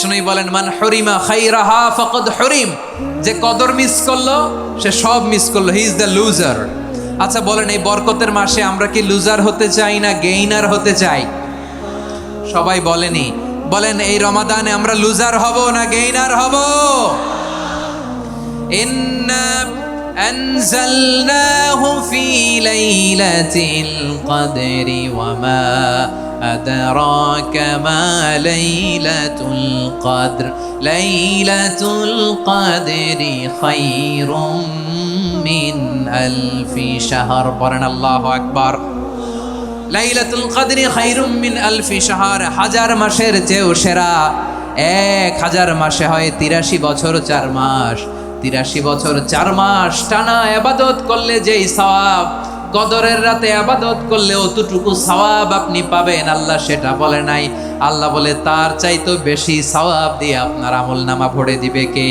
শুনেই বলেন মান হরিমা খাইরাহা ফাকাদ হরিম, যে কদর মিস করলো সে সব মিস করলো, হি ইজ দ্য লুজার। আচ্ছা বলেন, এই বরকতের মাসে আমরা কি লুজার হতে চাই না গেইনার হতে চাই? সবাই বলেনি, বলেন এই রমাদানে আমরা লুজার হব না গেইনার হব? ইন্না আনজালনাহু ফি লাইলাতিল কদরি ওয়া মা আদরাকা মা লাইলাতুল কদর লাইলাতুল কদরি খায়রুম মিন আলফি শাহর। পড়েন আল্লাহু আকবার। লাইলাতুল কদরি খায়রুম মিন আলফি শাহর, হাজার মাসের চেয়েও সেরা। 1000 মাসে হয় 83 বছর 4 মাস। 83 বছর 4 মাস টানা ইবাদত করলে যেই সওয়াব, কদরের রাতে ইবাদত করলে অতটুকু সওয়াব আপনি পাবেন, আল্লাহ সেটা বলে নাই। আল্লাহ বলে তার চাইতে বেশি সওয়াব দিয়ে আপনার আমলনামা ভরে দিবে কে?